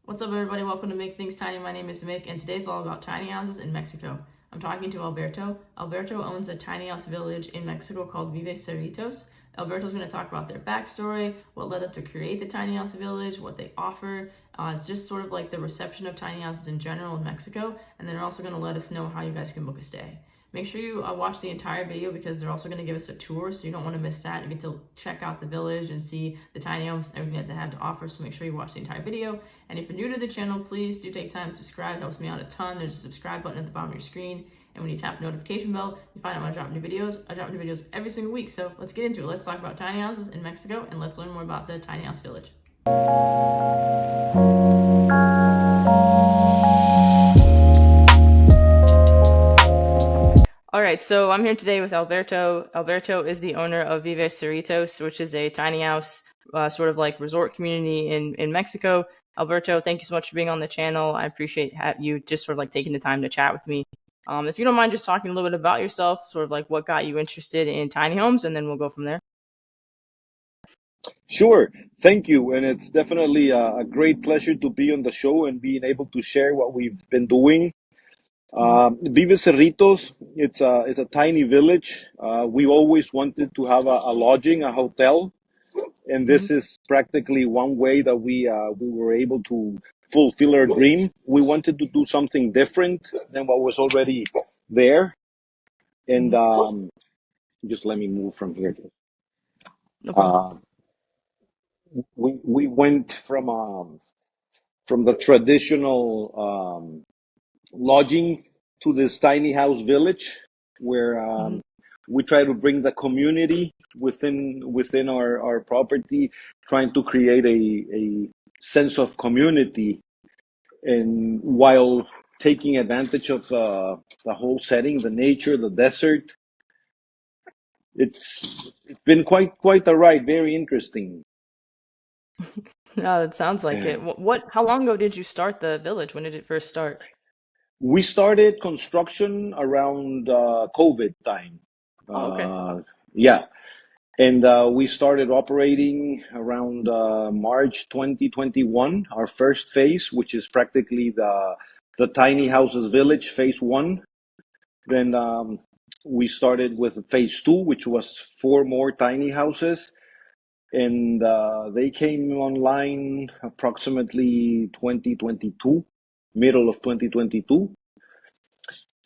What's up, everybody? Welcome to Make Things Tiny. My name is Mick, and today's all about tiny houses in Mexico. I'm talking to Alberto. Alberto owns a tiny house village in Mexico called Vive Cerritos. Alberto's going to talk about their backstory, what led them to create the tiny house village, what they offer. It's just sort of like the reception of tiny houses in general in Mexico, and then they're also going to let us know how you guys can book a stay. Make sure you watch the entire video because they're also going to give us a tour, so you don't want to miss that. You get to check out the village and see the tiny homes, everything that they have to offer, so make sure you watch the entire video. And if you're new to the channel, please do take time to subscribe. It helps me out a ton. There's a subscribe button at the bottom of your screen, and when you tap the notification bell, you find out when I drop new videos. I drop new videos every single week, so let's get into it. Let's talk about tiny houses in Mexico, and let's learn more about the tiny house village. All right, so I'm here today with Alberto. Alberto is the owner of Vive Cerritos, which is a tiny house, sort of like resort community in Mexico. Alberto, thank you so much for being on the channel. I appreciate you just sort of like taking the time to chat with me. If you don't mind just talking a little bit about yourself, sort of like what got you interested in tiny homes, and then we'll go from there. Sure. Thank you. And it's definitely a great pleasure to be on the show and being able to share what we've been doing. Vive Cerritos, it's a tiny village. We always wanted to have a lodging, a hotel, and this is practically one way that we were able to fulfill our dream. We wanted to do something different than what was already there. And just let me move from here. No problem. Uh, we went from the traditional lodging to this tiny house village where we try to bring the community within our property, trying to create a sense of community, and while taking advantage of the whole setting, the nature, the desert. It's been quite a ride, very interesting. No, that sounds like it. How long ago did you start the village? When did it first start? We started construction around COVID time. Oh, okay. Yeah, and we started operating around March 2021, our first phase, which is practically the tiny houses village, phase one. Then we started with phase two, which was four more tiny houses, and they came online approximately 2022, middle of 2022.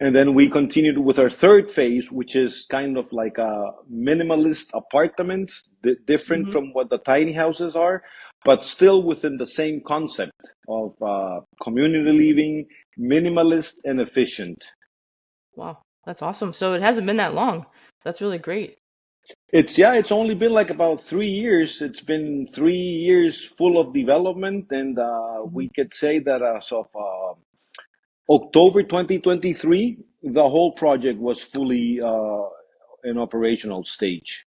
And then we continued with our third phase, which is kind of like a minimalist apartments, different from what the tiny houses are, but still within the same concept of community living, minimalist and efficient. Wow, that's awesome. So it hasn't been that long. That's really great. It's only been like about 3 years. It's been 3 years full of development, and we could say that as of October 2023, the whole project was fully in operational stage.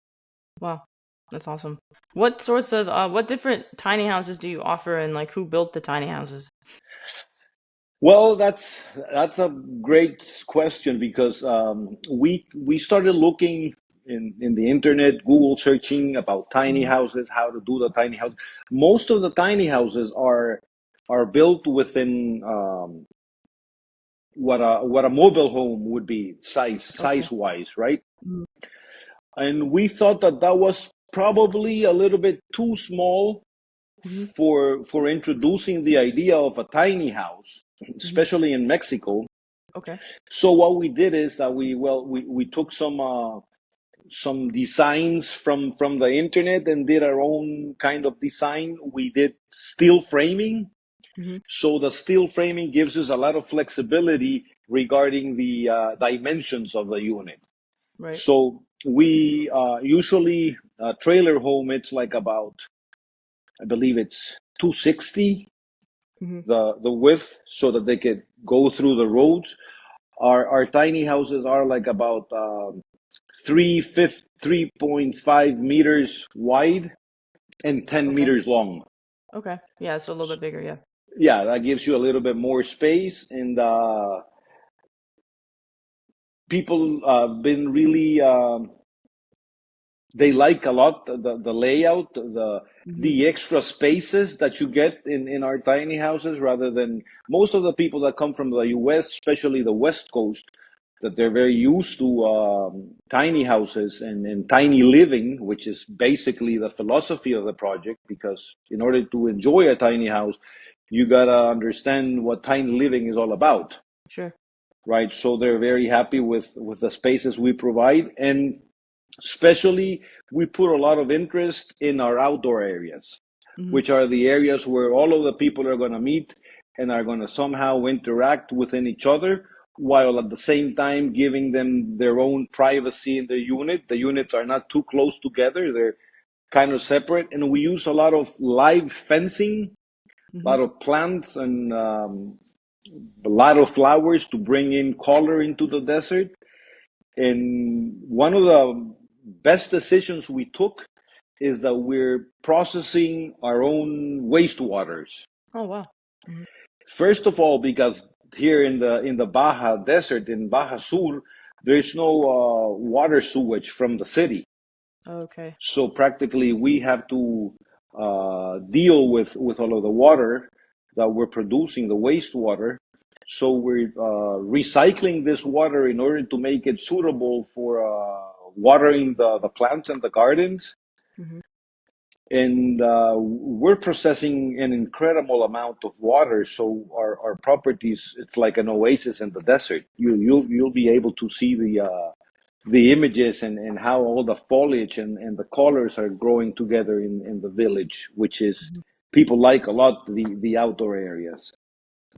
Wow, that's awesome. What different tiny houses do you offer, and like who built the tiny houses? Well, that's a great question because we started looking in the internet, Google searching about tiny houses, how to do the tiny house. Most of the tiny houses are built within what a mobile home would be Okay. size wise, right? Mhm. And we thought that that was probably a little bit too small Mhm. for introducing the idea of a tiny house, Mhm. especially in Mexico. Okay. So what we did is that we took some designs from the internet and did our own kind of design. We did steel framing. Mhm. So the steel framing gives us a lot of flexibility regarding the dimensions of the unit. Right. So we usually trailer home, it's like about, I believe it's 260, Mhm. the width, so that they could go through the roads. Our tiny houses are like about 3.5 meters wide and 10 Okay. meters long. Okay. Yeah, so a little bit bigger. Yeah. Yeah, that gives you a little bit more space, and people been really they like a lot the layout, Hmm. the extra spaces that you get in our tiny houses, rather than most of the people that come from the US, especially the West Coast, that they're very used to tiny houses and tiny living, which is basically the philosophy of the project. Because in order to enjoy a tiny house, you gotta understand what tiny living is all about, Sure. right? So they're very happy with the spaces we provide, and especially we put a lot of interest in our outdoor areas, Hmm. which are the areas where all of the people are going to meet and are going to somehow interact within each other, while at the same time giving them their own privacy in the unit. The units are not too close together, they're kind of separate. And we use a lot of live fencing, a Hmm. lot of plants, and a lot of flowers to bring in color into the desert. And one of the best decisions we took is that we're processing our own wastewaters. Oh, wow. Hmm. First of all, because here in the Baja Desert, in Baja Sur, there's no water sewage from the city. Okay. So practically, we have to deal with all of the water that we're producing, the wastewater. So we're recycling this water in order to make it suitable for watering the plants and the gardens. Hmm. And we're processing an incredible amount of water. So our properties, it's like an oasis in the desert. You'll be able to see the images and how all the foliage and the colors are growing together in the village, which is Hmm. people like a lot the outdoor areas.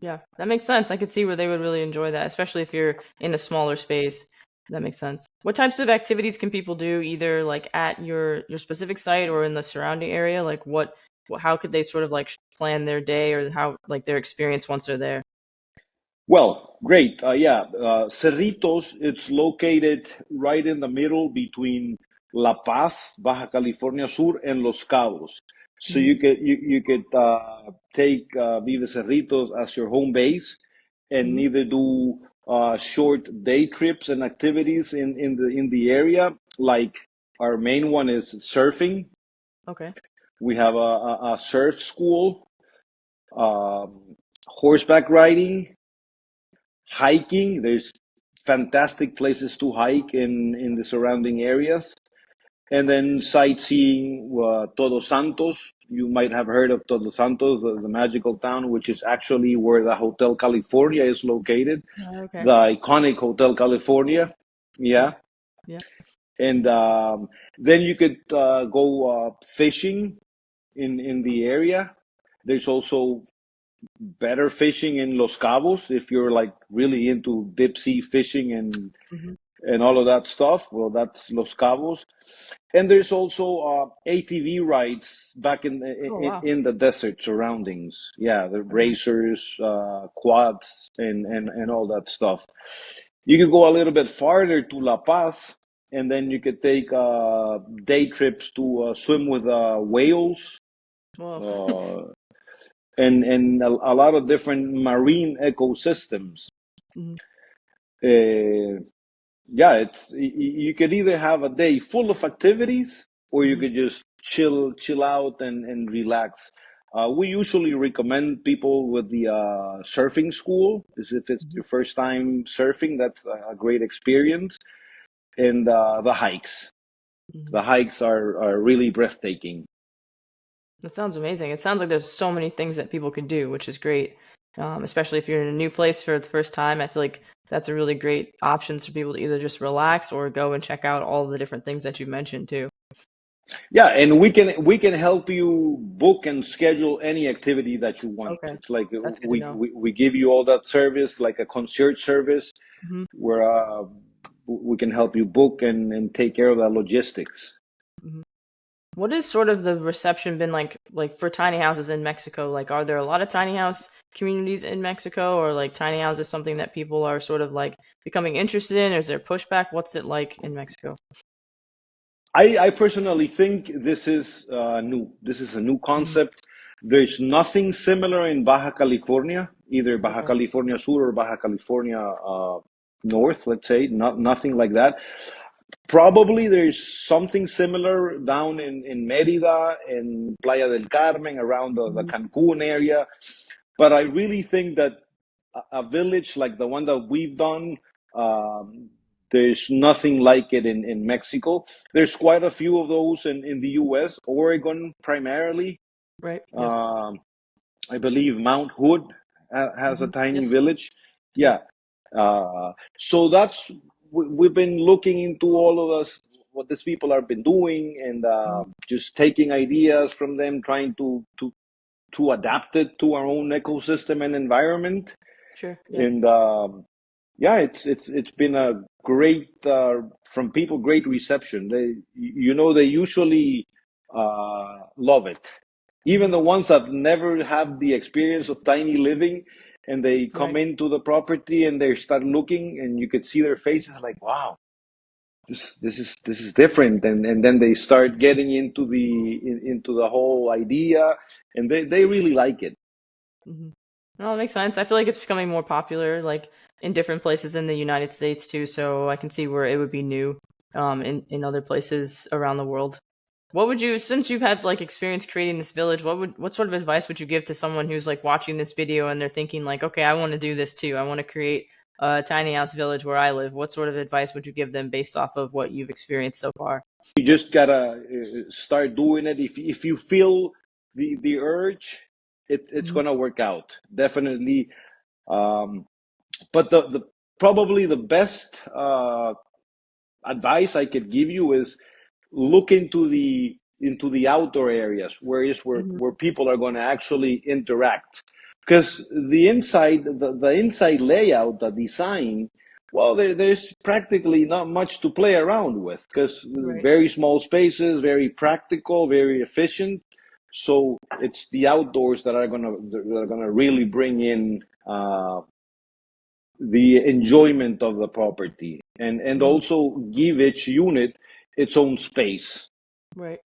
Yeah, that makes sense. I could see where they would really enjoy that, especially if you're in a smaller space. That makes sense. What types of activities can people do either like at your specific site or in the surrounding area? Like how could they sort of like plan their day or how like their experience once they're there? Well, great. Yeah, Cerritos, it's located right in the middle between La Paz, Baja California Sur, and Los Cabos. So Hmm. you could take Vive Cerritos as your home base, and Hmm. either do short day trips and activities in the area. Like our main one is surfing. Okay. We have a surf school, horseback riding, hiking. There's fantastic places to hike in the surrounding areas. And then sightseeing, Todos Santos. You might have heard of Todos Santos, the magical town, which is actually where the Hotel California is located, Okay. the iconic Hotel California. Yeah. Yeah. Yeah. And then you could go fishing in the area. There's also better fishing in Los Cabos if you're like really into deep sea fishing Hmm. and all of that stuff. Well, that's Los Cabos. And there's also ATV rides back Oh, wow. in the desert surroundings. Yeah, the Okay. racers, quads, and all that stuff. You could go a little bit farther to La Paz, and then you could take day trips to swim with whales, Well. uh, and a lot of different marine ecosystems. Hmm. Uh, yeah, you could either have a day full of activities, or you Hmm. could just chill out and relax. We usually recommend people with the surfing school, is if it's Hmm. your first time surfing, that's a great experience. And the hikes. Hmm. The hikes are really breathtaking. That sounds amazing. It sounds like there's so many things that people could do, which is great. Especially if you're in a new place for the first time, I feel like that's a really great option for people to either just relax or go and check out all the different things that you mentioned too. Yeah, and we can help you book and schedule any activity that you want. Okay, It's like that's good to we know. we, we give you all that service, like a concierge service, Hmm. where we can help you book and take care of the logistics. Hmm. What has sort of the reception been like for tiny houses in Mexico? Like, are there a lot of tiny house communities in Mexico, or like tiny house is something that people are sort of like becoming interested in? Or is there pushback? What's it like in Mexico? I personally think this is new. This is a new Hmm. concept. There's nothing similar in Baja California, either Baja Okay. California Sur or Baja California North, let's say. Nothing like that. Probably there's something similar down in Merida and Playa del Carmen, around the Cancun area. But I really think that a village like the one that we've done, um, there's nothing like it in Mexico. There's quite a few of those in the US, Oregon primarily. Right. Yep. Um, I believe Mount Hood has a tiny Yes. village. Yep. Yeah. So that's we've been looking into all of us what these people have been doing, and just taking ideas from them, trying to adapt it to our own ecosystem and environment. Sure. Yep. And yeah, it's been a great from people, great reception. They usually love it, even the ones that never have the experience of tiny living, and they come Right. into the property and they start looking, and you could see their faces like, wow, this is different. And then they start getting into the whole idea, and they really like it. No, it makes sense. I feel like it's becoming more popular, like in different places in the United States too. So I can see where it would be new, in other places around the world. What would you, since you've had like experience creating this village, what sort of advice would you give to someone who's like watching this video and they're thinking like, okay, I want to do this too. I want to create a tiny house village where I live. What sort of advice would you give them based off of what you've experienced so far? You just gotta start doing it. If you feel the urge, it's Hmm. gonna work out, definitely. Um, but the probably the best advice I could give you is look into the outdoor areas, where people are going to actually interact, because the inside layout, the design, well, there's practically not much to play around with, because Right. very small spaces, very practical, very efficient. So it's the outdoors that are gonna really bring in the enjoyment of the property, and Hmm. also give each unit its own space. Right.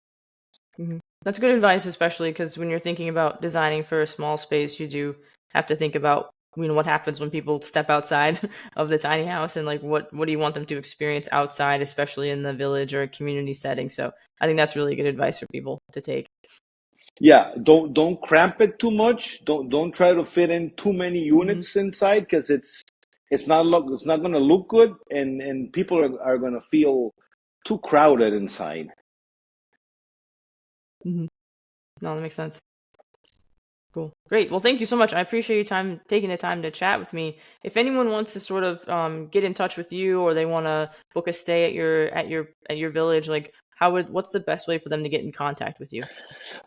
That's good advice, especially because when you're thinking about designing for a small space, you do have to think about, what happens when people step outside of the tiny house, and like what do you want them to experience outside, especially in the village or a community setting. So I think that's really good advice for people to take. Yeah, don't cramp it too much. Don't try to fit in too many Hmm. units inside, because it's not going to look good, and people are going to feel too crowded inside. Hmm. No, that makes sense. Cool. Great. Well, thank you so much. I appreciate your time, taking the time to chat with me. If anyone wants to sort of get in touch with you, or they want to book a stay at your village, like what's the best way for them to get in contact with you?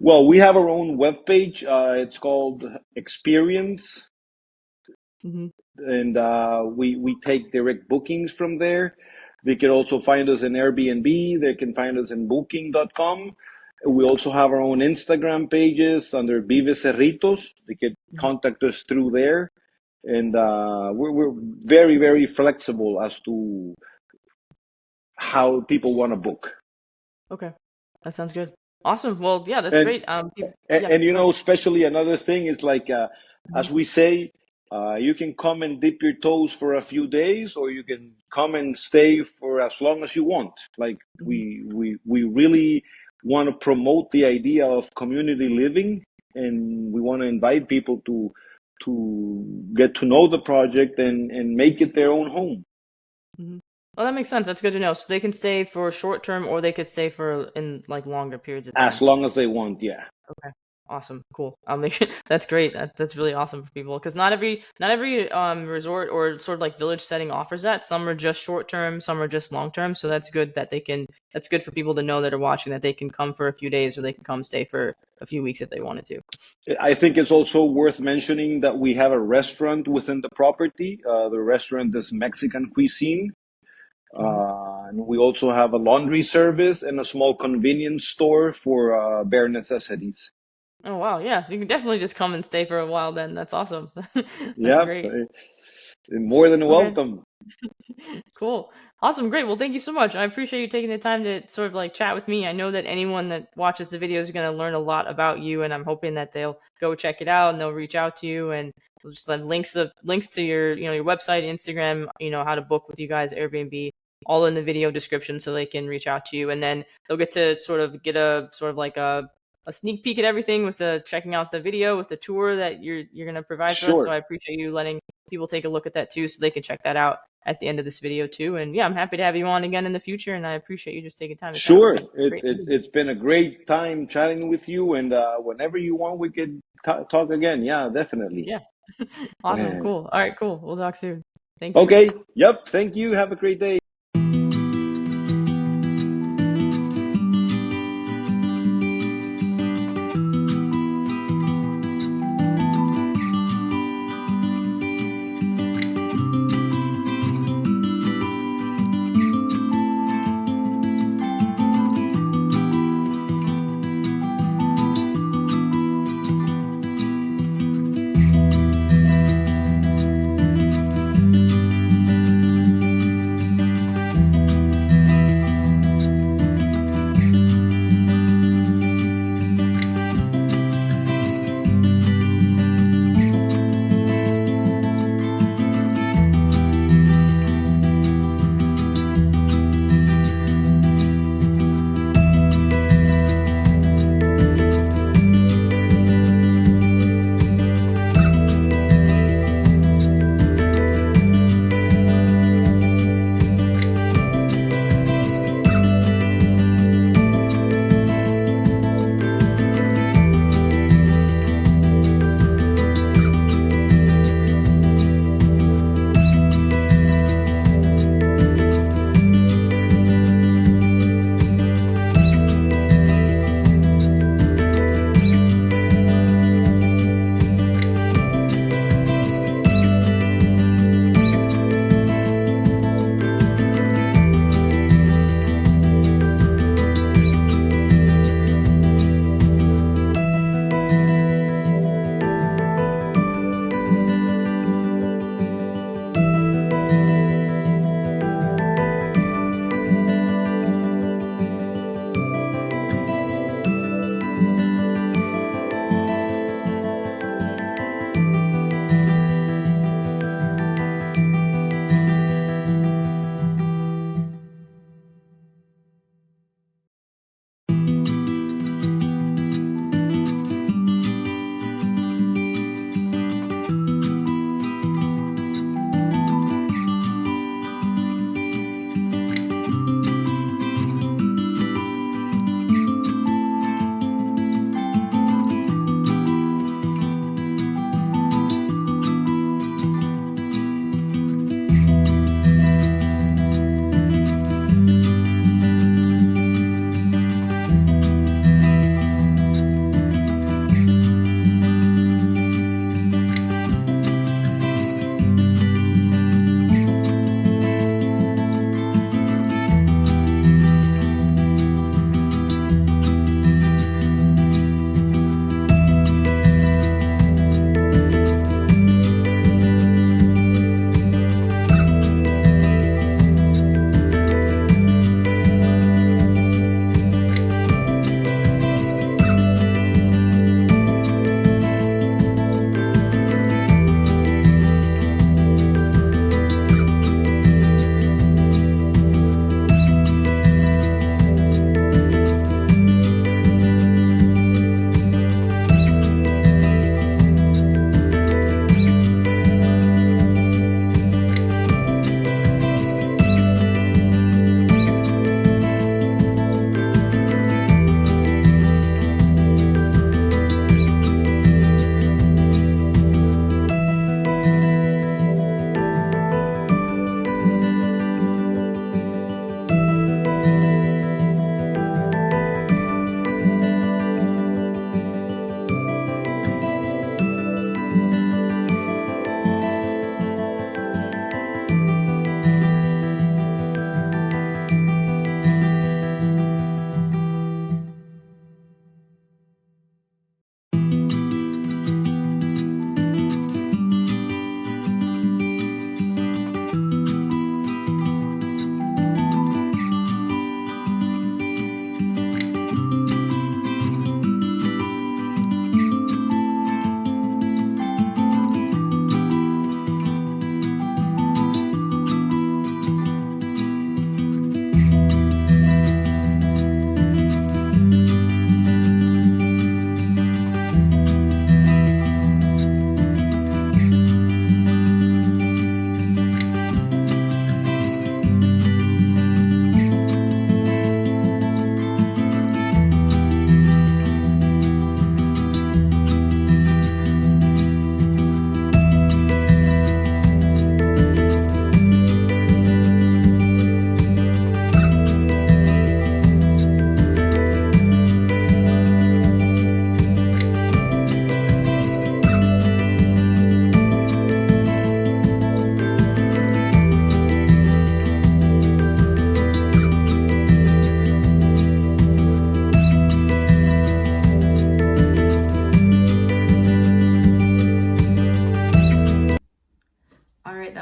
Well, we have our own webpage. It's called Experience, Hmm. and we take direct bookings from there. They can also find us in Airbnb. They can find us in Booking.com. We also have our own Instagram pages under Vive Cerritos. They can contact us through there, and we're very, very flexible as to how people want to book. Okay, that sounds good. Awesome. Well, yeah, that's And great. Yeah, and go ahead. especially another thing is like, Mhm. as we say, you can come and dip your toes for a few days, or you can come and stay for as long as you want. Like, Mhm. we really want to promote the idea of community living, and we want to invite people to get to know the project, and make it their own home Mhm. Well, that makes sense. That's good to know. So they can stay for short term, or they could stay for in like longer periods of as time. long as they want. Yeah. Okay. Awesome. Cool. I'll make that's great. That's really awesome for people, because not every resort or sort of like village setting offers that. Some are just short term, some are just long term. So that's good that they can. That's good for people to know that are watching, that they can come for a few days, or they can come stay for a few weeks if they wanted to. I think it's also worth mentioning that we have a restaurant within the property. The restaurant is Mexican cuisine. Mhm. And we also have a laundry service and a small convenience store for bare necessities. Oh wow, yeah, you can definitely just come and stay for a while. Then that's awesome. That's Yep, great. more than Okay. welcome. Cool. Awesome. Great. Well, thank you so much. I appreciate you taking the time to sort of like chat with me. I know that anyone that watches the video is going to learn a lot about you, and I'm hoping that they'll go check it out and they'll reach out to you, and we'll just have links to your, your website, Instagram, how to book with you guys, Airbnb. all in the video description so they can reach out to you, and then they'll get to get a like a sneak peek at everything with the checking out the video with the tour that you're going to provide for us. So Sure. I appreciate you letting people take a look at that too, so they can check that out at the end of this video too. And yeah, I'm happy to have you on again in the future, and I appreciate you just taking time to chat with Sure. me. It's been a great time chatting with you, and whenever you want, we could talk again. Yeah, definitely. Yeah. Awesome. Cool. All right, cool. We'll talk soon. Thank you. Okay. Yep. Thank you. Have a great day.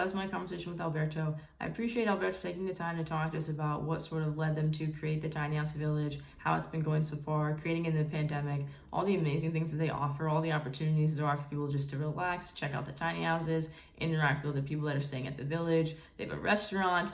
that was my conversation with Alberto. I appreciate Alberto taking the time to talk to us about what sort of led them to create the tiny house village, how it's been going so far, creating in the pandemic, all the amazing things that they offer, all the opportunities there are for people just to relax, check out the tiny houses, interact with the people that are staying at the village. They have a restaurant.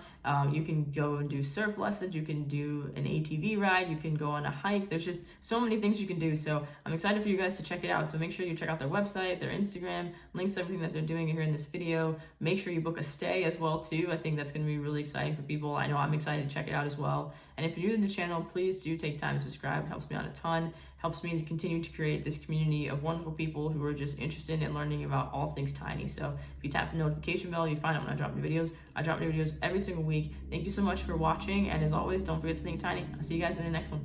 You can go and do surf lessons. You can do an ATV ride. You can go on a hike. There's just so many things you can do. So I'm excited for you guys to check it out. So make sure you check out their website, their Instagram, links to everything that they're doing here in this video. Make sure you book a stay as well too. I think that's going to be really exciting for people. I know I'm excited to check it out as well. And if you're new to the channel, please do take time to subscribe. It helps me out a ton. Helps me to continue to create this community of wonderful people who are just interested in learning about all things tiny. So if you tap the notification bell, you find out when I drop new videos. I drop new videos every single week. Thank you so much for watching, and as always, don't forget to think tiny. I'll see you guys in the next one.